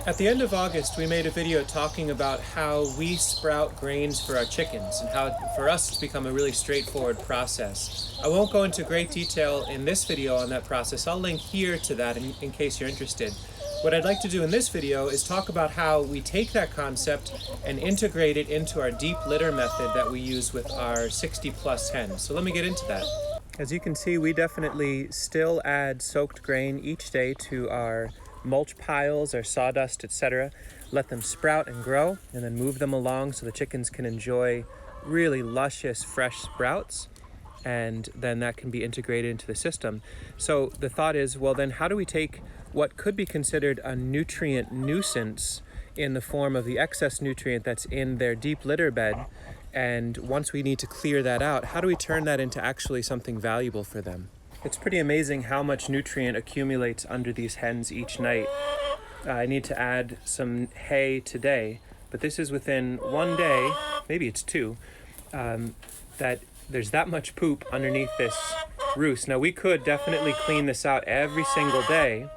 At the end of August, we made a video talking about how we sprout grains for our chickens and how for us it's become a really straightforward process. I won't go into great detail in this video on that process. I'll link here to that in case you're interested. What I'd like to do in this video is talk about how we take that concept and integrate it into our deep litter method that we use with our 60 plus hens. So let me get into that. As you can see, we definitely still add soaked grain each day to our mulch piles or sawdust, etc. Let them sprout and grow and then move them along so the chickens can enjoy really luscious fresh sprouts, and then that can be integrated into the system. So the thought is, well then how do we take what could be considered a nutrient nuisance in the form of the excess nutrient that's in their deep litter bed, and once we need to clear that out, how do we turn that into actually something valuable for them? It's pretty amazing how much nutrient accumulates under these hens each night. I need to add some hay today, but this is within one day, maybe it's two, that there's that much poop underneath this roost. Now we could definitely clean this out every single day,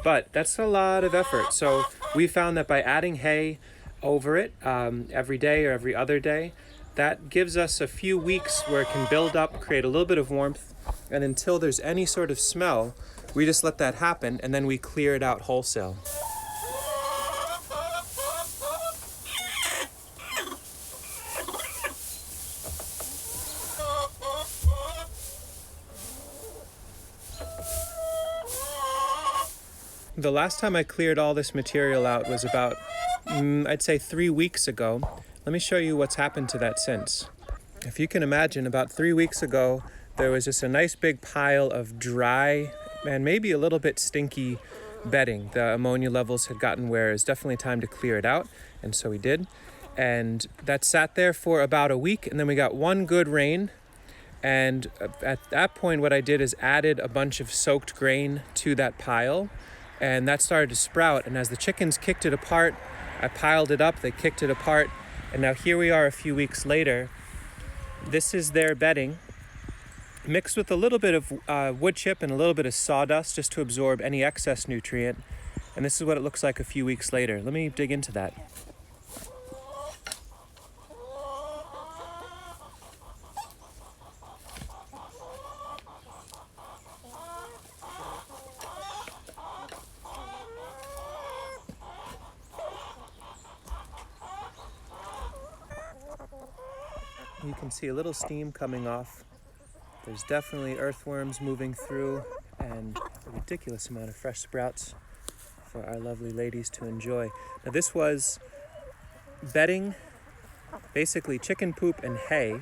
but that's a lot of effort. So we found that by adding hay over it every day or every other day, that gives us a few weeks where it can build up, create a little bit of warmth, and until there's any sort of smell, we just let that happen and then we clear it out wholesale. The last time I cleared all this material out was about, I'd say 3 weeks ago. Let me show you what's happened to that since. If you can imagine, about 3 weeks ago, there was just a nice big pile of dry and maybe a little bit stinky bedding. The ammonia levels had gotten where it's definitely time to clear it out, and so we did. And that sat there for about a week, and then we got one good rain. And at that point, what I did is added a bunch of soaked grain to that pile, and that started to sprout. And as the chickens kicked it apart, I piled it up, they kicked it apart, and now here we are a few weeks later. This is their bedding, mixed with a little bit of wood chip and a little bit of sawdust just to absorb any excess nutrient. And this is what it looks like a few weeks later. Let me dig into that. You can see a little steam coming off. There's definitely earthworms moving through and a ridiculous amount of fresh sprouts for our lovely ladies to enjoy. Now this was bedding, basically chicken poop and hay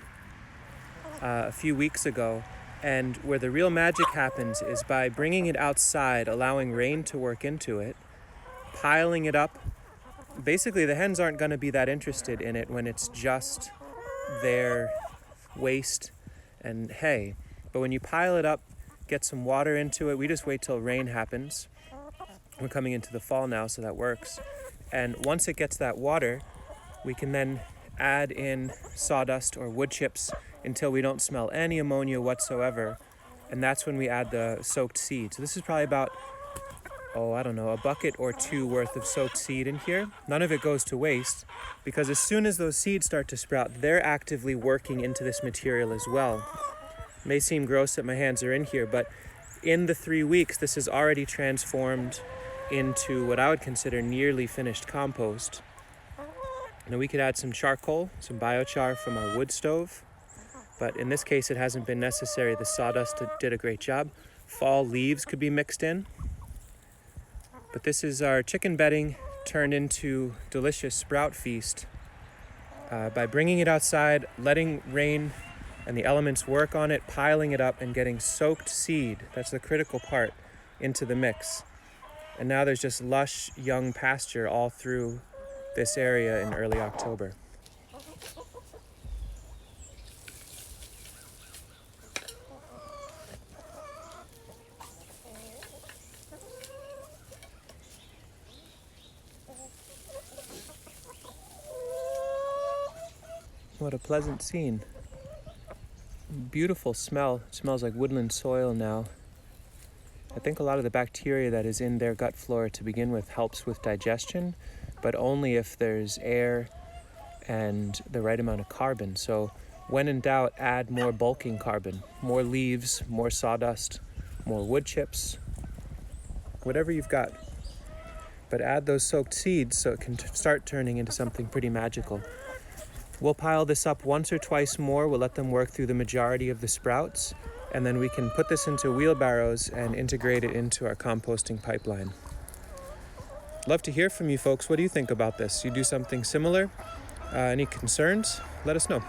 a few weeks ago, and where the real magic happens is by bringing it outside, allowing rain to work into it, piling it up. Basically the hens aren't going to be that interested in it when it's just their waste and hay, but when you pile it up, get some water into it. We just wait till rain happens. We're coming into the fall now, so that works. And once it gets that water, we can then add in sawdust or wood chips until we don't smell any ammonia whatsoever, and that's when we add the soaked seed. So this is probably about, a bucket or two worth of soaked seed in here. None of it goes to waste, because as soon as those seeds start to sprout, they're actively working into this material as well. It may seem gross that my hands are in here, but in the 3 weeks, this has already transformed into what I would consider nearly finished compost. Now we could add some charcoal, some biochar from our wood stove, but in this case, it hasn't been necessary. The sawdust did a great job. Fall leaves could be mixed in. But this is our chicken bedding turned into delicious sprout feast. By bringing it outside, letting rain and the elements work on it, piling it up and getting soaked seed, that's the critical part, into the mix. And now there's just lush young pasture all through this area in early October. What a pleasant scene. Beautiful smell. It smells like woodland soil now. I think a lot of the bacteria that is in their gut flora to begin with helps with digestion, but only if there's air and the right amount of carbon. So when in doubt, add more bulking carbon, more leaves, more sawdust, more wood chips, whatever you've got. But add those soaked seeds so it can start turning into something pretty magical. We'll pile this up once or twice more. We'll let them work through the majority of the sprouts, and then we can put this into wheelbarrows and integrate it into our composting pipeline. Love to hear from you folks. What do you think about this? You do something similar? Any concerns? Let us know.